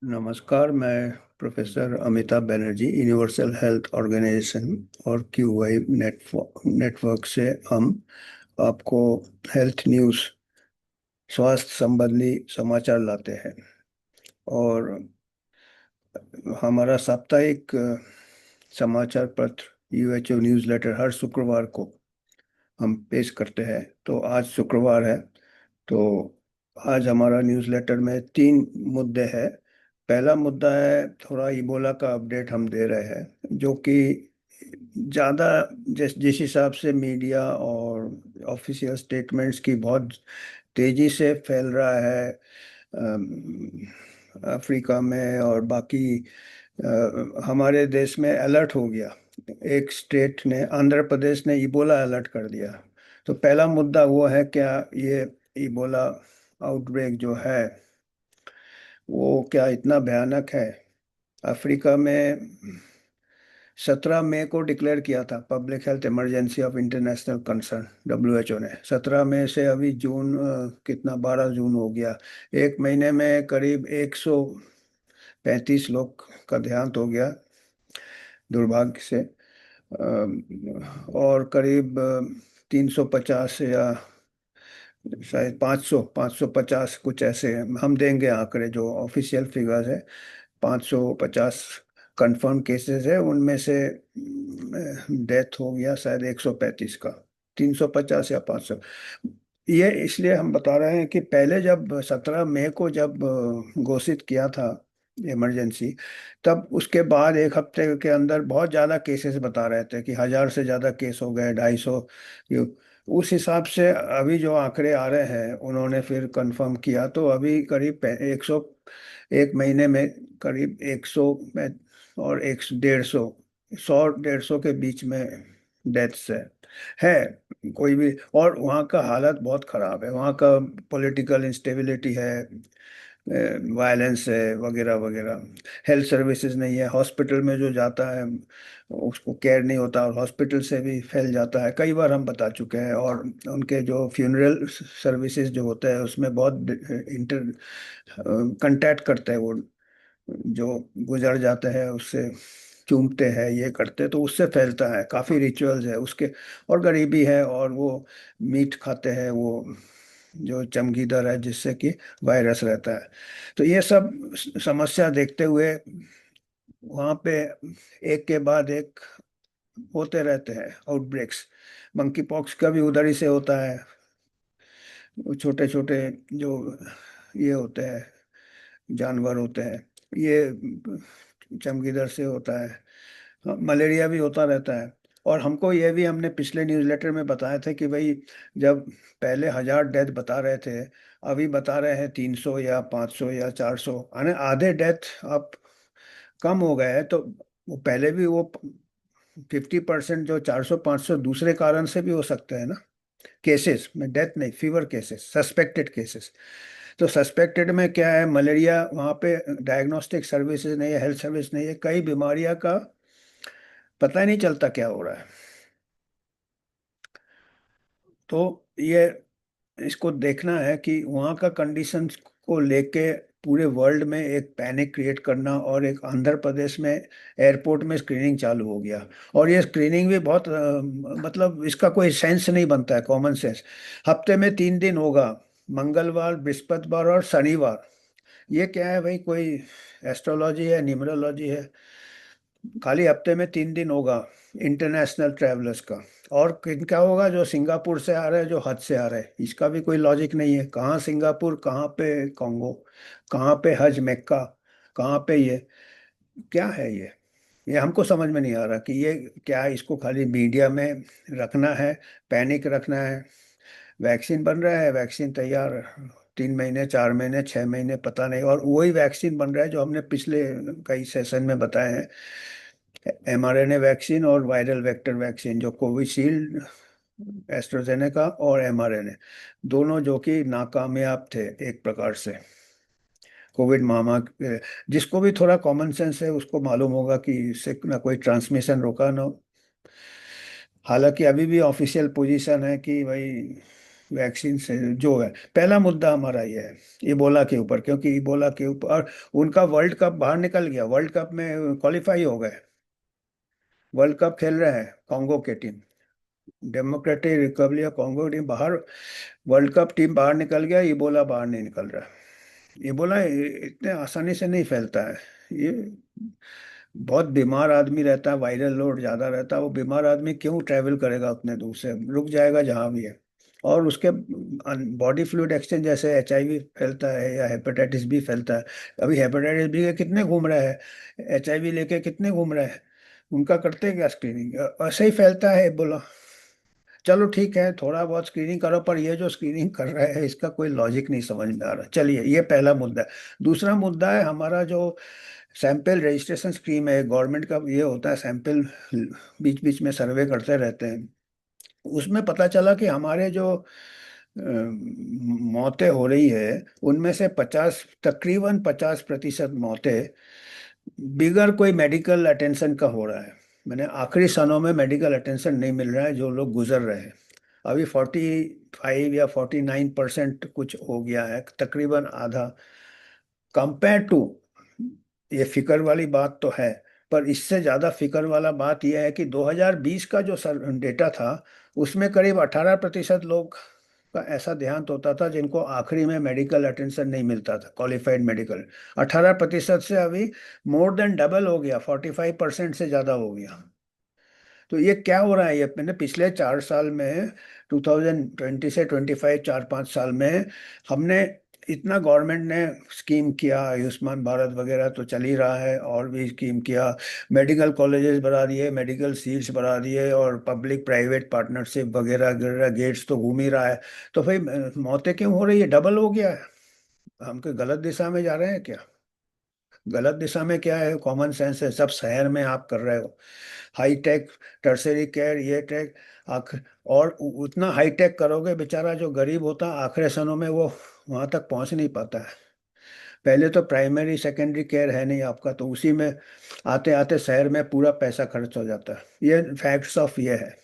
नमस्कार। मैं professor Amitabh Banerjee, universal health organization और क्यूआई नेटवर्क से हम आपको हेल्थ न्यूज़, स्वास्थ्य संबंधी समाचार लाते हैं। और हमारा साप्ताहिक समाचार पत्र यूएचओ न्यूज़लेटर हर शुक्रवार को हम पेश करते हैं। तो आज शुक्रवार है, तो आज हमारा न्यूज़लेटर में तीन मुद्दे हैं। पहला मुद्दा है, थोड़ा इबोला का अपडेट हम दे रहे हैं, जो कि ज़्यादा जिस जिस हिसाब से मीडिया और ऑफिशियल स्टेटमेंट्स की बहुत तेज़ी से फैल रहा है अफ्रीका में और बाकी हमारे देश में अलर्ट हो गया। एक स्टेट ने, आंध्र प्रदेश ने इबोला अलर्ट कर दिया। तो पहला मुद्दा वो है, क्या ये इबोला आउटब्रेक जो है वो क्या इतना भयानक है? अफ्रीका में 17 मई को डिक्लेयर किया था public health emergency of international concern, WHO ने। 17 मई से अभी जून, कितना, 12 जून हो गया। एक महीने में करीब 135 लोग का देहांत हो गया, दुर्भाग्य से। और करीब 350 या शायद 550 कुछ ऐसे हम देंगे आंकड़े, जो ऑफिशियल फिगर्स है। 550 कंफर्म केसेस है, उनमें से डेथ हो गया शायद 135 का। 350 या 500। ये इसलिए हम बता रहे हैं कि पहले जब 17 मई को जब घोषित किया था इमरजेंसी, तब उसके बाद एक हफ्ते के अंदर बहुत ज़्यादा केसेस बता रहे थे कि 1000 से ज़्यादा केस हो गए, 250। उस हिसाब से अभी जो आंकड़े आ रहे हैं, उन्होंने फिर कंफर्म किया, तो अभी करीब 100, एक महीने में करीब 100 में और 150, 100 150 के बीच में डेथ्स है। कोई भी, और वहाँ का हालत बहुत ख़राब है, वहाँ का पॉलिटिकल इंस्टेबिलिटी है, वायलेंस है, वगैरह वगैरह। हेल्थ सर्विसेज नहीं है, हॉस्पिटल में जो जाता है उसको केयर नहीं होता, और हॉस्पिटल से भी फैल जाता है। कई बार हम बता चुके हैं। और उनके जो फ्यूनरल सर्विसेज जो होते हैं, उसमें बहुत इंटर कांटेक्ट करते हैं वो, जो गुजर जाते हैं उससे चूमते हैं, ये करते हैं, तो उससे फैलता है। काफ़ी रिचुअल्स है उसके। और गरीबी है, और वो मीट खाते हैं, वो जो चमगीदड़ है, जिससे कि वायरस रहता है। तो ये सब समस्या देखते हुए वहाँ पे एक के बाद एक होते रहते हैं आउटब्रेक्स। मंकी पॉक्स का भी उधर ही से होता है। वो छोटे छोटे जो ये होते हैं, जानवर होते हैं, ये चमगीदड़ से होता है। हाँ, मलेरिया भी होता रहता है। और हमको ये भी, हमने पिछले न्यूज़लेटर में बताया था कि भाई, जब पहले 1000 डेथ बता रहे थे, अभी बता रहे हैं 300 या 500 या 400, यानी आधे डेथ अब कम हो गए हैं। तो वो पहले भी वो 50% जो 400 500 दूसरे कारण से भी हो सकते हैं ना, केसेस में, डेथ नहीं, फीवर केसेस, सस्पेक्टेड केसेस। तो सस्पेक्टेड में क्या है, मलेरिया, वहाँ पे डायग्नोस्टिक सर्विसेज नहीं है, हेल्थ सर्विस नहीं है, कई बीमारियां का पता ही नहीं चलता क्या हो रहा है। तो ये, इसको देखना है कि वहाँ का कंडीशंस को लेके पूरे वर्ल्ड में एक पैनिक क्रिएट करना। और एक आंध्र प्रदेश में एयरपोर्ट में स्क्रीनिंग चालू हो गया। और ये स्क्रीनिंग भी बहुत मतलब इसका कोई सेंस नहीं बनता है, कॉमन सेंस। हफ्ते में 3 दिन होगा, मंगलवार, बृहस्पतिवार और शनिवार। ये क्या है भाई, कोई एस्ट्रोलॉजी है, न्यूमरोलॉजी है? खाली हफ्ते में 3 दिन होगा इंटरनेशनल ट्रैवलर्स का। और किनका होगा? जो सिंगापुर से आ रहे हैं, जो हज से आ रहे हैं। इसका भी कोई लॉजिक नहीं है, कहाँ सिंगापुर, कहाँ पे कॉन्गो, कहाँ पे हज मेक्का, कहाँ पे ये, क्या है ये हमको समझ में नहीं आ रहा कि ये क्या है। इसको खाली मीडिया में रखना है, पैनिक रखना है। वैक्सीन बन रहा है, वैक्सीन तैयार, 3 महीने, 4 महीने, 6 महीने, पता नहीं। और वही वैक्सीन बन रहा है जो हमने पिछले कई सेशन में बताए हैं, एमआरएनए वैक्सीन और वायरल वेक्टर वैक्सीन, जो कोविशील्ड, एस्ट्राजेनेका और एमआरएनए, दोनों जो कि नाकामयाब थे एक प्रकार से कोविड महामारी। जिसको भी थोड़ा कॉमन सेंस है उसको मालूम होगा कि इससे ना कोई ट्रांसमिशन रोका ना। हालांकि अभी भी ऑफिशियल पोजीशन है कि भाई वैक्सीन से जो है, पहला मुद्दा हमारा ये है इबोला के ऊपर, क्योंकि इबोला के ऊपर उनका वर्ल्ड कप बाहर निकल गया, वर्ल्ड कप में क्वालिफाई हो गए, वर्ल्ड कप खेल रहे हैं कॉन्गो के team, democratic Republic Congo team बाहर, वर्ल्ड कप टीम बाहर निकल गया, इबोला बाहर नहीं निकल रहा। इबोला इतने आसानी से नहीं फैलता है, ये बहुत बीमार आदमी रहता है, वायरल लोड ज्यादा रहता है, वो बीमार आदमी क्यों ट्रैवल करेगा उतने दूर से, रुक जाएगा जहां भी है। और उसके बॉडी फ्लूइड एक्सचेंज, जैसे HIV फैलता है या हेपेटाइटिस बी फैलता है, अभी हेपेटाइटिस बी के कितने घूम रहे हैं, HIV लेके कितने घूम रहे हैं, उनका करते हैं क्या स्क्रीनिंग, ऐसे ही फैलता है बोला। चलो ठीक है, थोड़ा बहुत स्क्रीनिंग करो, पर ये जो स्क्रीनिंग कर रहे हैं इसका कोई लॉजिक नहीं समझ में आ रहा। चलिए, ये पहला मुद्दा है। दूसरा मुद्दा है हमारा जो सैंपल रजिस्ट्रेशन स्कीम है गवर्नमेंट का, ये होता है सैंपल बीच बीच में सर्वे करते रहते हैं, उसमें पता चला कि हमारे जो मौतें हो रही है उनमें से 50, तकरीबन 50% मौतें बिगर कोई मेडिकल अटेंशन का हो रहा है। मैंने आखिरी सालों में मेडिकल अटेंशन नहीं मिल रहा है जो लोग गुजर रहे हैं। अभी 45 या 49% कुछ हो गया है, तकरीबन आधा, कंपेयर टू, ये फिक्र वाली बात तो है, पर इससे ज़्यादा फिक्र वाला बात यह है कि 2020 का जो डेटा था उसमें करीब 18% लोग का ऐसा देहांत होता था जिनको आखिरी में मेडिकल अटेंशन नहीं मिलता था, क्वालिफाइड मेडिकल। 18% से अभी मोर देन डबल हो गया, 45% से ज़्यादा हो गया। तो ये क्या हो रहा है, ये मैंने पिछले 4 साल में, 2020 से 25, 4-5 साल में हमने इतना, गवर्नमेंट ने स्कीम किया, आयुष्मान भारत वगैरह तो चल ही रहा है, और भी स्कीम किया, मेडिकल कॉलेजेस बढ़ा दिए, मेडिकल सीट्स बढ़ा दिए, और पब्लिक प्राइवेट पार्टनरशिप वगैरह वगैरह, गेट्स तो घूम ही रहा है। तो भाई मौतें क्यों हो रही है, डबल हो गया है। हम कोई गलत दिशा में जा रहे हैं क्या? गलत दिशा में क्या है, कॉमन सेंस है, सब शहर में आप कर रहे हो, हाई टेक, टर्सरी केयर, ये टेक, आख और उतना हाई टेक करोगे, बेचारा जो गरीब होता है आखिरी क्षणों में वो वहां तक पहुंच नहीं पाता है। पहले तो प्राइमरी सेकेंडरी केयर है नहीं आपका, तो उसी में आते आते शहर में पूरा पैसा खर्च हो जाता है। ये फैक्ट्स ऑफ ये है,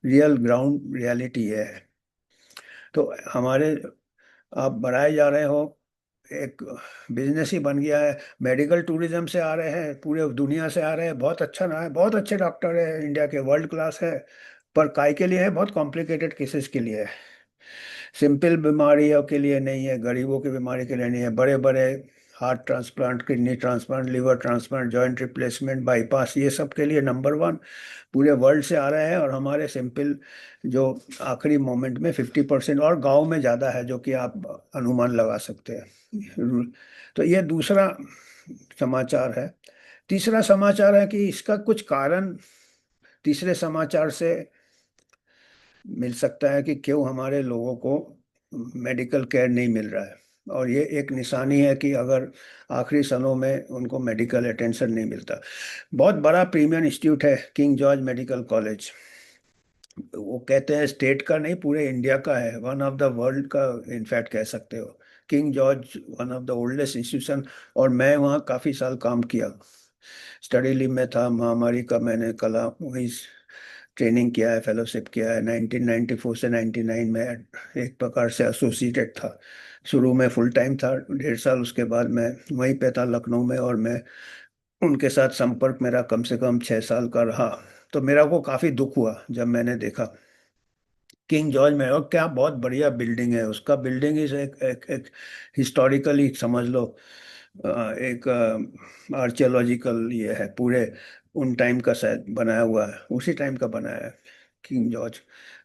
रियल ग्राउंड रियलिटी ये है। तो हमारे, आप बढ़ाए जा रहे हो, एक बिजनेस ही बन गया है, मेडिकल टूरिज्म से आ रहे हैं, पूरे दुनिया से आ रहे हैं, बहुत अच्छा ना है, बहुत अच्छे डॉक्टर है इंडिया के, वर्ल्ड क्लास है, पर काय के लिए है, बहुत कॉम्प्लिकेटेड केसेस के लिए है, सिंपल बीमारियों के लिए नहीं है, गरीबों की बीमारी के लिए नहीं है। बड़े बड़े heart transplant, kidney transplant, liver transplant, joint replacement, bypass, ये सब के लिए नंबर वन पूरे वर्ल्ड से आ रहे हैं, और हमारे सिंपल जो आखिरी मोमेंट में 50%, और गांव में ज़्यादा है जो कि आप अनुमान लगा सकते हैं। तो ये दूसरा समाचार है। तीसरा समाचार है कि इसका कुछ कारण तीसरे समाचार से मिल सकता है कि क्यों हमारे लोगों को मेडिकल केयर नहीं मिल रहा है, और ये एक निशानी है कि अगर आखिरी सालों में उनको मेडिकल अटेंशन नहीं मिलता। बहुत बड़ा प्रीमियम इंस्टीट्यूट है किंग जॉर्ज मेडिकल कॉलेज, वो कहते हैं स्टेट का नहीं पूरे इंडिया का है, वन ऑफ द वर्ल्ड का इनफैक्ट कह सकते हो, king George one of the oldest institution. और मैं वहाँ काफ़ी साल काम किया, स्टडी लीव में था, महामारी का मैंने कला वही ट्रेनिंग किया है, फेलोशिप किया है, 1994 से 99 में एक प्रकार से एसोसिएटेड था। शुरू में फुल टाइम था 1.5 साल, उसके बाद मैं वहीं पे था लखनऊ में, और मैं उनके साथ संपर्क मेरा कम से कम 6 साल का रहा। तो मेरा को काफ़ी दुख हुआ जब मैंने देखा किंग जॉर्ज में, और क्या बहुत बढ़िया बिल्डिंग है उसका, बिल्डिंग इज एक हिस्टोरिकली समझ लो, एक आर्कियोलॉजिकल ये है, पूरे उन टाइम का शायद बनाया हुआ है, उसी टाइम का बनाया है किंग जॉर्ज,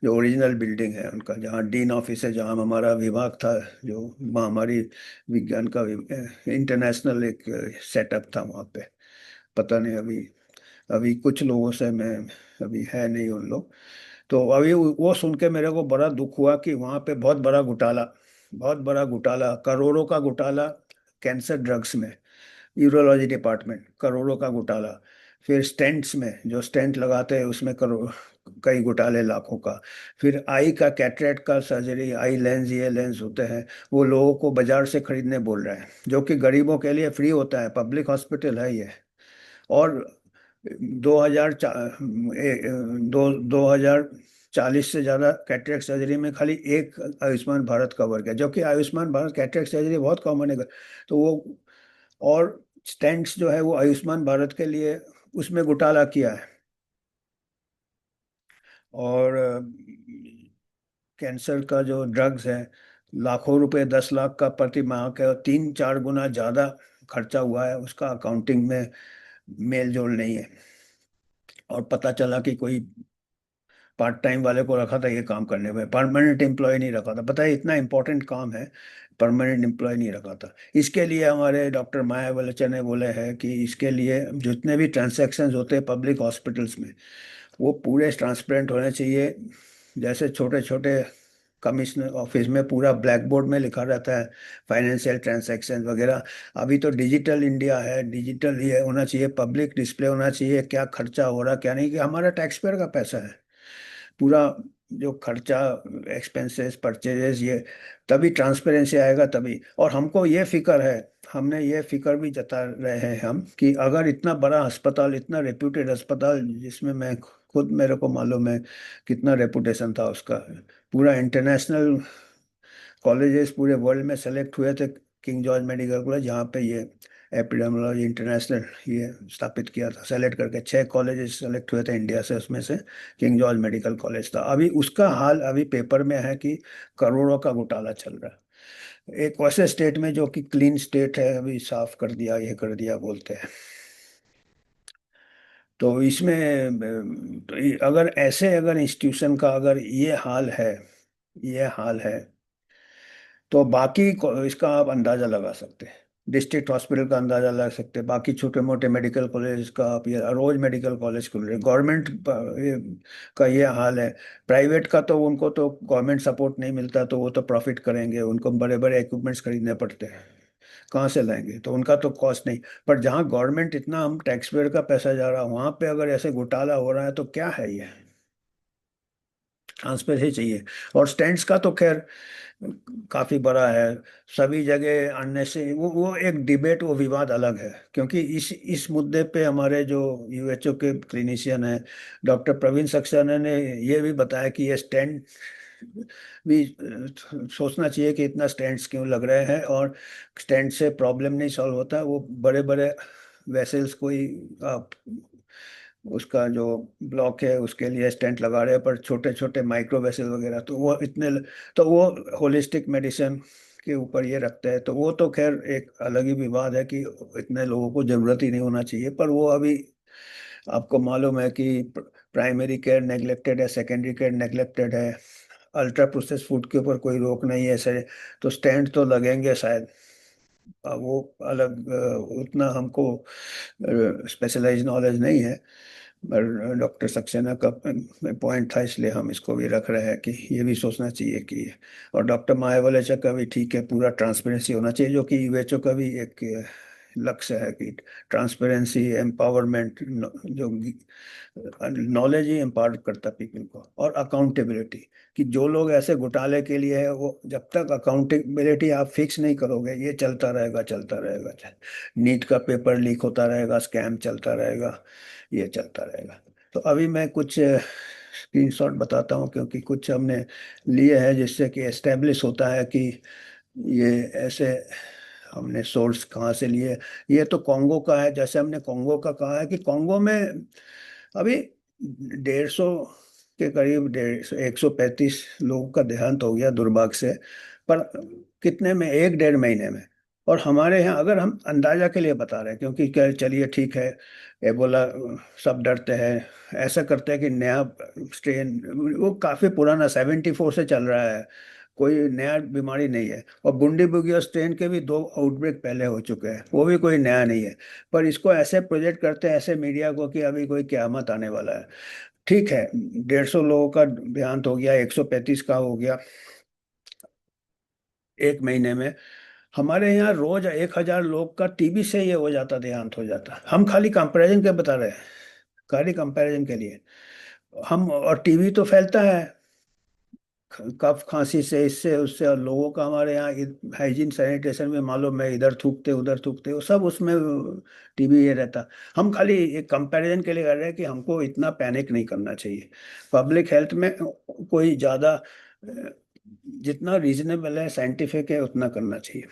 जो ओरिजिनल बिल्डिंग है उनका, जहाँ डीन ऑफिस है, जहाँ हमारा विभाग था, जो महामारी विज्ञान का इंटरनेशनल एक सेटअप था वहाँ पे। पता नहीं अभी, अभी कुछ लोगों से मैं, अभी है नहीं उन लोग। तो अभी वो सुन के मेरे को बड़ा दुख हुआ कि वहाँ पे बहुत बड़ा घोटाला, बहुत बड़ा घोटाला, करोड़ों का घोटाला, कैंसर ड्रग्स में, यूरोलॉजी डिपार्टमेंट, करोड़ों का घोटाला। फिर स्टेंट्स में, जो स्टेंट लगाते हैं उसमें करोड़, कई घोटाले लाखों का। फिर आई का, कैटरेक्ट का सर्जरी, आई लेंस, ये लेंस होते हैं, वो लोगों को बाजार से खरीदने बोल रहे हैं, जो कि गरीबों के लिए फ्री होता है, पब्लिक हॉस्पिटल है ये। और 2004, दो 2000 40 से ज्यादा कैटरेक्ट सर्जरी में खाली एक आयुष्मान भारत कवर किया, जबकि आयुष्मान भारत कैटरेक्ट सर्जरी बहुत कॉमन है। तो वो, और स्टेंट्स जो है वो आयुष्मान भारत के लिए उसमें घोटाला किया है। और कैंसर का जो ड्रग्स है, लाखों रुपए, 10 लाख का प्रति माह का 3-4 गुना ज्यादा खर्चा हुआ है, उसका अकाउंटिंग में मेल जोल नहीं है। और पता चला कि कोई पार्ट टाइम वाले को रखा था ये काम करने में, परमानेंट एम्प्लॉय नहीं रखा था। पता है इतना इंपॉर्टेंट काम है, परमानेंट एम्प्लॉय नहीं रखा था। इसके लिए हमारे डॉक्टर माया बलचन ने बोले हैं कि इसके लिए जितने भी ट्रांसैक्शंस होते हैं पब्लिक हॉस्पिटल्स में, वो पूरे ट्रांसपेरेंट होने चाहिए। जैसे छोटे छोटे कमिश्नर ऑफिस में पूरा ब्लैक बोर्ड में लिखा रहता है फाइनेंशियल ट्रांजैक्शन वगैरह, अभी तो डिजिटल इंडिया है, डिजिटल ये होना चाहिए, पब्लिक डिस्प्ले होना चाहिए क्या खर्चा हो रहा क्या नहीं, कि हमारा टैक्स पेयर का पैसा है पूरा, जो खर्चा, एक्सपेंसेस, परचेजेस, ये तभी ट्रांसपेरेंसी आएगा तभी। और हमको ये फिक्र है, हमने ये फिक्र भी जता रहे हैं हम, कि अगर इतना बड़ा अस्पताल, इतना रेप्यूटेड अस्पताल, जिसमें मैं खुद, मेरे को मालूम है कितना रेपुटेशन था उसका, पूरा इंटरनेशनल कॉलेजेस पूरे वर्ल्ड में सेलेक्ट हुए थे, किंग जॉर्ज मेडिकल कॉलेज, जहाँ पे ये एपिडेमियोलॉजी इंटरनेशनल ये स्थापित किया था, सेलेक्ट करके 6 कॉलेजेस सेलेक्ट हुए थे इंडिया से, उसमें से किंग जॉर्ज मेडिकल कॉलेज था। अभी उसका हाल अभी पेपर में है कि करोड़ों का घोटाला चल रहा है। एक वैसे स्टेट में जो कि क्लीन स्टेट है, अभी साफ कर दिया, ये कर दिया बोलते हैं। तो इसमें तो अगर ऐसे, अगर इंस्टीट्यूशन का अगर ये हाल है, ये हाल है, तो बाकी इसका आप अंदाजा लगा सकते हैं, डिस्ट्रिक्ट हॉस्पिटल का अंदाजा लगा सकते हैं, बाकी छोटे मोटे मेडिकल कॉलेज का, आप ये रोज मेडिकल कॉलेज खुल रहे, गवर्नमेंट का ये हाल है। प्राइवेट का तो उनको तो गवर्नमेंट सपोर्ट नहीं मिलता, तो वो तो प्रॉफिट करेंगे, उनको बड़े बड़े इक्विपमेंट्स खरीदने पड़ते हैं, कहाँ से लाएंगे, तो उनका तो कॉस्ट नहीं। पर जहाँ गवर्नमेंट, इतना हम टैक्स पेयर का पैसा जा रहा है, वहां पे अगर ऐसे घोटाला हो रहा है तो क्या है ये, ट्रांसपेरेंसी चाहिए। और स्टैंड्स का तो खैर काफी बड़ा है, सभी जगह आणने से वो एक डिबेट, वो विवाद अलग है, क्योंकि इस मुद्दे पे हमारे जो यूएचओ के क्लिनिशियन हैं, डॉक्टर प्रवीण सक्सेना ने ये भी बताया कि ये स्टेंट भी सोचना चाहिए कि इतना स्टेंट्स क्यों लग रहे हैं, और स्टेंट से प्रॉब्लम नहीं सॉल्व होता, वो बड़े बड़े वेसल्स कोई आप उसका जो ब्लॉक है उसके लिए स्टेंट लगा रहे हैं, पर छोटे छोटे माइक्रो वेसल वगैरह तो वो इतने, तो वो होलिस्टिक मेडिसिन के ऊपर ये रखते हैं, तो वो तो खैर एक अलग ही विवाद है कि इतने लोगों को जरूरत ही नहीं होना चाहिए। पर वो अभी आपको मालूम है कि प्राइमरी केयर नेग्लेक्टेड है, सेकेंडरी केयर नेग्लेक्टेड है, अल्ट्रा प्रोसेस फूड के ऊपर कोई रोक नहीं है ऐसे, तो स्टैंड तो लगेंगे शायद। वो अलग उतना हमको स्पेशलाइज नॉलेज नहीं है, पर डॉक्टर सक्सेना का पॉइंट था, इसलिए हम इसको भी रख रहे हैं कि ये भी सोचना चाहिए कि। और डॉक्टर मायावलेचा का भी ठीक है, पूरा ट्रांसपेरेंसी होना चाहिए, जो कि यूएचओ का भी एक लक्ष्य है कि ट्रांसपेरेंसी, एम्पावरमेंट, जो नॉलेज ही एम्पावर करता पीपल को, और अकाउंटेबिलिटी, कि जो लोग ऐसे घोटाले के लिए है, वो जब तक अकाउंटेबिलिटी आप फिक्स नहीं करोगे, ये चलता रहेगा, चलता रहेगा। नीट का पेपर लीक होता रहेगा, स्कैम चलता रहेगा, ये चलता रहेगा। तो अभी मैं कुछ स्क्रीनशॉट बताता हूँ, क्योंकि कुछ हमने लिए हैं जिससे कि एस्टेब्लिश होता है कि ये ऐसे, हमने सोर्स कहाँ से लिए। ये तो कॉन्गो का है, जैसे हमने कॉन्गो का कहा है कि कॉन्गो में अभी 150 के करीब, 135 लोगों का देहांत हो गया दुर्भाग्य से, पर कितने में, 1-1.5 महीने में। और हमारे यहाँ, अगर हम अंदाजा के लिए बता रहे हैं, क्योंकि क्या, चलिए ठीक है, एबोला सब डरते हैं, ऐसा करते हैं कि नया स्ट्रेन, वो काफी पुराना 74 से चल रहा है, कोई नया बीमारी नहीं है। और बुंडी बुगिया स्ट्रेन के भी 2 आउटब्रेक पहले हो चुके हैं, वो भी कोई नया नहीं है। पर इसको ऐसे प्रोजेक्ट करते हैं, ऐसे मीडिया को, कि अभी कोई क्यामत आने वाला है। ठीक है, 150 लोगों का देहांत हो गया, 135 का हो गया 1 महीने में। हमारे यहाँ रोज 1,000 लोग का टीबी से ये हो जाता, देहांत हो जाता। हम खाली कंपैरिजन के बता रहे हैं, खाली कंपैरिजन के लिए। हम, और टीबी तो फैलता है, कफ खांसी से, इससे उससे, और लोगों का हमारे यहाँ हाइजीन सैनिटेशन में मालूम, मैं इधर थूकते उधर थूकते, वो सब उसमें टीबी ये रहता। हम खाली एक कंपैरिजन के लिए कर रहे हैं कि हमको इतना पैनिक नहीं करना चाहिए। पब्लिक हेल्थ में कोई ज़्यादा जितना रीजनेबल है, साइंटिफिक है, उतना करना चाहिए।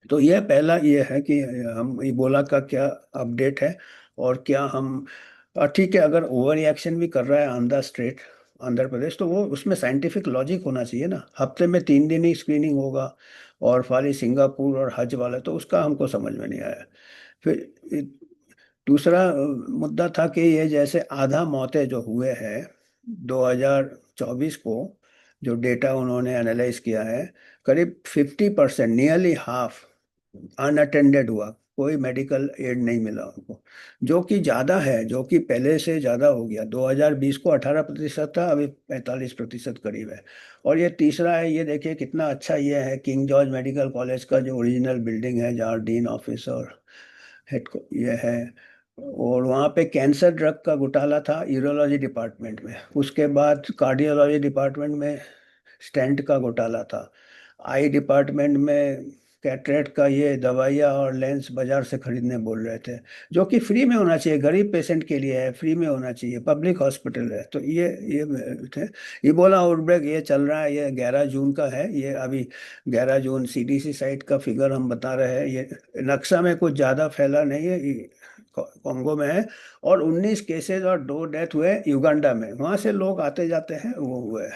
तो ये पहला ये है कि हम इबोला का क्या अपडेट है, और क्या हम ठीक है, अगर ओवर रिएक्शन भी कर रहा है आंध्र स्टेट, आंध्र प्रदेश, तो वो उसमें साइंटिफिक लॉजिक होना चाहिए ना। हफ्ते में 3 दिन ही स्क्रीनिंग होगा, और खाली सिंगापुर और हज वाला, तो उसका हमको समझ में नहीं आया। फिर दूसरा मुद्दा था कि ये जैसे आधा मौतें जो हुए हैं 2024 को, जो डेटा उन्होंने एनालाइज किया है, करीब 50%, नियरली हाफ अनअटेंडेड हुआ, कोई मेडिकल एड नहीं मिला उनको, जो कि ज़्यादा है, जो कि पहले से ज़्यादा हो गया। 2020 को 18% था, अभी 45% करीब है। और ये तीसरा है, ये देखिए कितना अच्छा ये है, किंग जॉर्ज मेडिकल कॉलेज का जो ओरिजिनल बिल्डिंग है, जहाँ डीन ऑफिस और हेड को ये है, और वहाँ पे कैंसर ड्रग का घोटाला था यूरोलॉजी डिपार्टमेंट में, उसके बाद कार्डियोलॉजी डिपार्टमेंट में स्टेंट का घोटाला था, आई डिपार्टमेंट में कैटरेक्ट का ये दवाइयाँ और लेंस बाजार से खरीदने बोल रहे थे, जो कि फ्री में होना चाहिए, गरीब पेशेंट के लिए है, फ्री में होना चाहिए, पब्लिक हॉस्पिटल है। तो ये थे। इबोला आउटब्रेक ये चल रहा है, ये 11 जून का है, ये अभी 11 जून सीडीसी साइट का फिगर हम बता रहे हैं, ये नक्शा में कुछ ज़्यादा फैला नहीं है, कॉन्गो में है। और 19 केसेस और 2 डेथ हुए युगांडा में, वहाँ से लोग आते जाते हैं, वो हुए।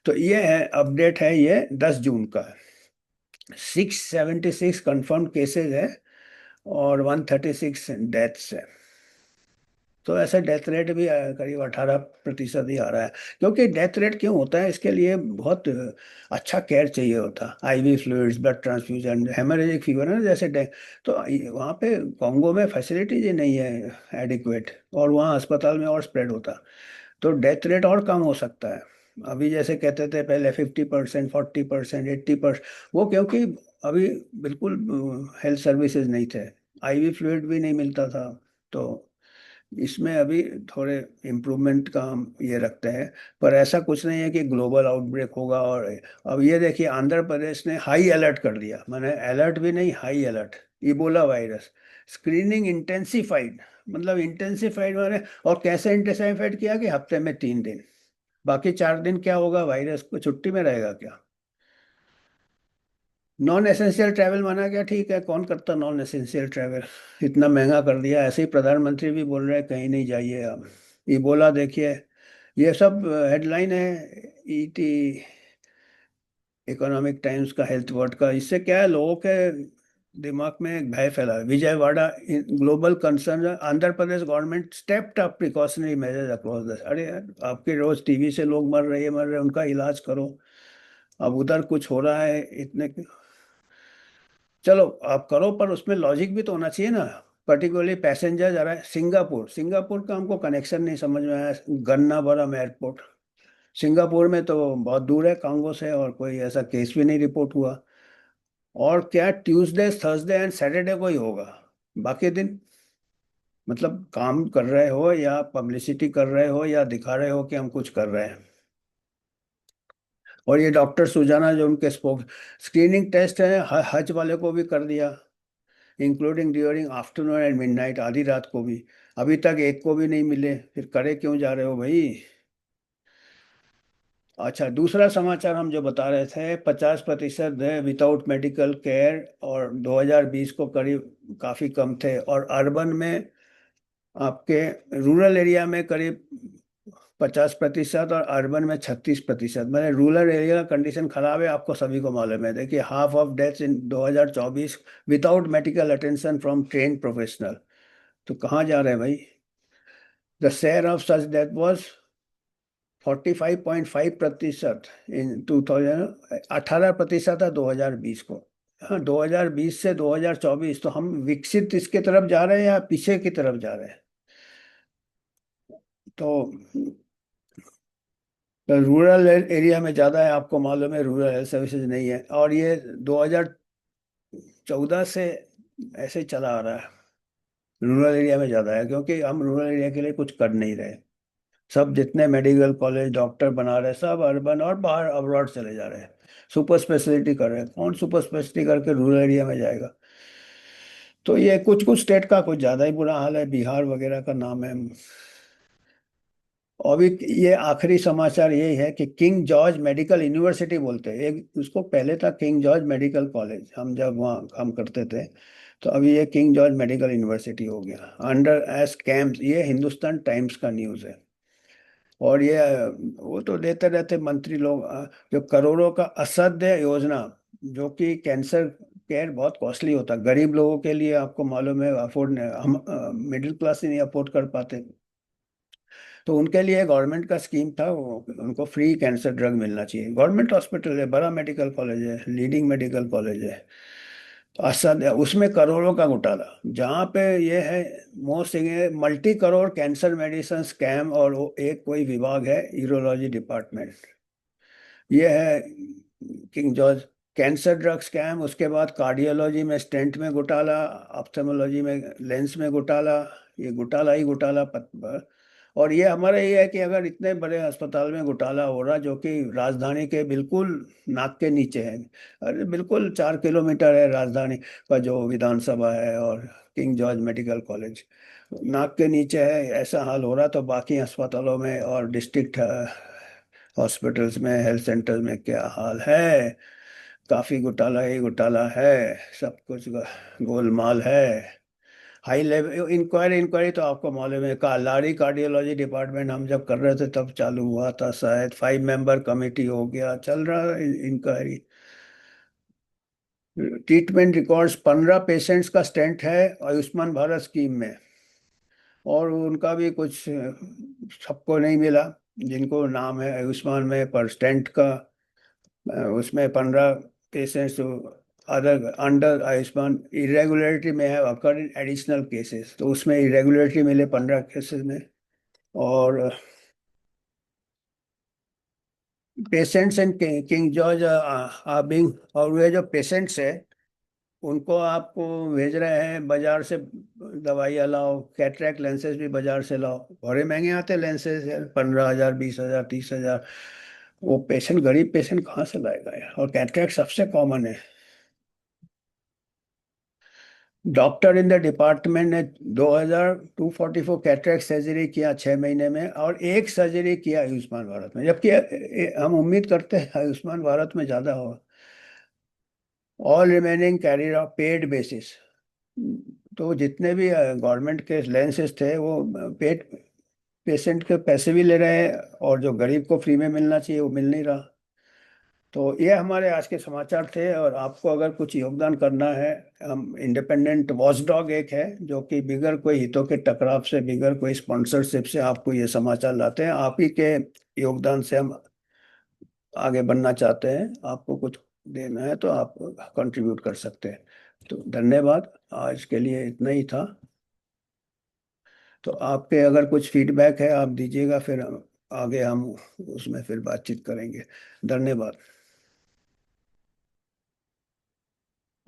तो ये है अपडेट है, ये 10 जून का। 676 कंफर्म केसेस है, और 136 डेथ्स है। तो ऐसे डेथ रेट भी करीब 18% ही आ रहा है। क्योंकि डेथ रेट क्यों होता है, इसके लिए बहुत अच्छा केयर चाहिए होता, ivy fluids, blood transfusion, haemorrhagic fever है ना जैसे तो वहाँ पे कॉन्गो में फैसिलिटीज ही नहीं है एडिक्वेट, और वहाँ अस्पताल में और स्प्रेड होता, तो डेथ रेट और कम हो सकता है। अभी जैसे कहते थे पहले 50%, 40%, 80%, वो क्योंकि अभी बिल्कुल हेल्थ सर्विसेज नहीं थे, आईवी फ्लूइड भी नहीं मिलता था। तो इसमें अभी थोड़े इम्प्रूवमेंट का हम ये रखते हैं। पर ऐसा कुछ नहीं है कि ग्लोबल आउटब्रेक होगा। और अब ये देखिए, आंध्र प्रदेश ने हाई अलर्ट कर दिया, मैंने अलर्ट भी नहीं, high alert, Ebola virus, screening intensified, मतलब इंटेंसिफाइड माने, और कैसे इंटेंसिफाइड किया कि हफ्ते में 3 दिन, बाकी 4 दिन क्या होगा, वायरस को छुट्टी में रहेगा क्या। नॉन एसेंशियल ट्रैवल माना गया, ठीक है, कौन करता नॉन एसेंशियल ट्रैवल, इतना महंगा कर दिया। ऐसे ही प्रधानमंत्री भी बोल रहे हैं कहीं नहीं जाइए आप। इबोला देखिए, ये सब हेडलाइन है ईटी, इकोनॉमिक टाइम्स का, हेल्थ वर्ड का। इससे क्या है, लोगों के दिमाग में एक भय फैला है। Vijayawada global concern, Andhra Pradesh government stepped up precautionary measures across the, अरे यार, आपके रोज टीवी से लोग मर रहे हैं, उनका इलाज करो। अब उधर कुछ हो रहा है इतने, चलो आप करो, पर उसमें लॉजिक भी तो होना चाहिए ना। पर्टिकुलरली पैसेंजर जा रहा है सिंगापुर, सिंगापुर का हमको कनेक्शन नहीं समझ में आया, गन्नावरम एयरपोर्ट, सिंगापुर में तो बहुत दूर है कांगो से, और कोई ऐसा केस भी नहीं रिपोर्ट हुआ। और क्या ट्यूसडे थर्सडे एंड सैटरडे को ही होगा, बाकी दिन, मतलब काम कर रहे हो या पब्लिसिटी कर रहे हो या दिखा रहे हो कि हम कुछ कर रहे हैं। और ये डॉक्टर सुजाना जो उनके स्पोक, स्क्रीनिंग टेस्ट है, हज वाले को भी कर दिया, including during afternoon and midnight, आधी रात को भी। अभी तक एक को भी नहीं मिले, फिर करे क्यों जा रहे हो भाई। अच्छा, दूसरा समाचार हम जो बता रहे थे, 50% है विदाउट मेडिकल केयर, और 2020 को करीब काफ़ी कम थे। और अर्बन में आपके, रूरल एरिया में करीब 50% और अर्बन में 36%। मैंने रूरल एरिया का कंडीशन खराब है, आपको सभी को मालूम है। देखिए, half of deaths in 2024 without medical attention from train professional. तो कहाँ जा रहे हैं भाई। The share of such death was 45.5% इन 2000, 18% था 2020 को। हाँ, 2020 से 2024, तो हम विकसित इसके तरफ जा रहे हैं या पीछे की तरफ जा रहे हैं। तो रूरल एरिया में ज़्यादा है, आपको मालूम है, रूरल हेल्थ सर्विसेज नहीं है। और ये 2014 से ऐसे चला आ रहा है, रूरल एरिया में ज़्यादा है, क्योंकि हम रूरल एरिया के लिए कुछ कर नहीं रहे। सब जितने मेडिकल कॉलेज डॉक्टर बना रहे सब अर्बन और बाहर अब्रॉड चले जा रहे हैं। सुपर स्पेशलिटी कर रहे हैं, कौन सुपर स्पेशलिटी करके रूरल एरिया में जाएगा। तो ये कुछ कुछ स्टेट का कुछ ज्यादा ही बुरा हाल है, बिहार वगैरह का नाम है। और अभी ये आखिरी समाचार यही है कि किंग जॉर्ज मेडिकल यूनिवर्सिटी बोलते हैं, एक उसको पहले था किंग जॉर्ज मेडिकल कॉलेज, हम जब वहाँ काम करते थे। तो अभी ये किंग जॉर्ज मेडिकल यूनिवर्सिटी हो गया अंडर एस कैंप्स। ये हिंदुस्तान टाइम्स का न्यूज़ है। और ये वो तो देते रहते मंत्री लोग, जो करोड़ों का असाध्य योजना, जो कि कैंसर केयर बहुत कॉस्टली होता है गरीब लोगों के लिए, आपको मालूम है, अफोर्ड हम मिडिल क्लास ही नहीं अफोर्ड कर पाते। तो उनके लिए गवर्नमेंट का स्कीम था, वो उनको फ्री कैंसर ड्रग मिलना चाहिए। गवर्नमेंट हॉस्पिटल है, बड़ा मेडिकल कॉलेज है, लीडिंग मेडिकल कॉलेज है। तो असाध्य उसमें करोड़ों का घोटाला, जहाँ पे ये है most multi crore cancer medicine scam. और वो एक कोई विभाग है यूरोलॉजी डिपार्टमेंट, ये है king George cancer drug scam. उसके बाद कार्डियोलॉजी में स्टेंट में घोटाला, ऑप्थेमोलॉजी में लेंस में घोटाला, ये घोटाला ही घोटाला और ये हमारा ये है कि अगर इतने बड़े अस्पताल में घोटाला हो रहा, जो कि राजधानी के बिल्कुल नाक के नीचे है, अरे बिल्कुल 4 किलोमीटर है राजधानी का जो विधानसभा है और किंग जॉर्ज मेडिकल कॉलेज, नाक के नीचे है, ऐसा हाल हो रहा। तो बाकी अस्पतालों में और डिस्ट्रिक्ट हॉस्पिटल्स में, हेल्थ सेंटर में क्या हाल है। काफी घोटाला ही घोटाला है, सब कुछ गोलमाल है। हाई लेवल इंक्वायरी इंक्वायरी तो आपको मालूम है, लारी कार्डियोलॉजी डिपार्टमेंट हम जब कर रहे थे तब चालू हुआ था शायद, 5 मेंबर कमेटी हो गया, चल रहा है इंक्वायरी। ट्रीटमेंट रिकॉर्ड्स, 15 पेशेंट्स का स्टेंट है आयुष्मान भारत स्कीम में, और उनका भी कुछ सबको नहीं मिला, जिनको नाम है आयुष्मान में, पर स्टेंट का उसमें 15 patients other under Ayushman irregularity में है, अकर इन एडिशनल केसेस, तो उसमें इरेगुलरिटी मिले 15 केसेस में। और patients and king George R being, और वे जो पेशेंट्स है उनको आपको भेज रहे हैं बाजार से दवाइयाँ लाओ, कैटरेक्ट लेंसेज भी बाजार से लाओ, बड़े महंगे आते हैं लेंसेज यार, 15,000 20,000 30,000। वो पेशेंट, गरीब पेशेंट कहाँ से लाएगा यार, और कैटरेक्ट सबसे कॉमन है। डॉक्टर इन द डिपार्टमेंट ने 2,244 कैटरेक्ट सर्जरी किया 6 महीने में, और एक सर्जरी किया आयुष्मान भारत में, जबकि हम उम्मीद करते हैं आयुष्मान भारत में ज़्यादा हो। All remaining carrier of paid basis. तो जितने भी गवर्नमेंट के लेंसेज थे वो पेड पेशेंट के पैसे भी ले रहे हैं, और जो गरीब को फ्री में मिलना चाहिए वो मिल नहीं रहा। तो ये हमारे आज के समाचार थे, और आपको अगर कुछ योगदान करना है, हम इंडिपेंडेंट वॉचडॉग एक है जो कि बिगर कोई हितों के टकराव से, बिगर कोई स्पॉन्सरशिप से आपको ये समाचार लाते हैं। आप ही के योगदान से हम आगे बढ़ना चाहते हैं। आपको कुछ देना है तो आप कंट्रीब्यूट कर सकते हैं। तो धन्यवाद, आज के लिए इतना ही था। तो आपके अगर कुछ फीडबैक है आप दीजिएगा, फिर आगे हम उसमें फिर बातचीत करेंगे। धन्यवाद।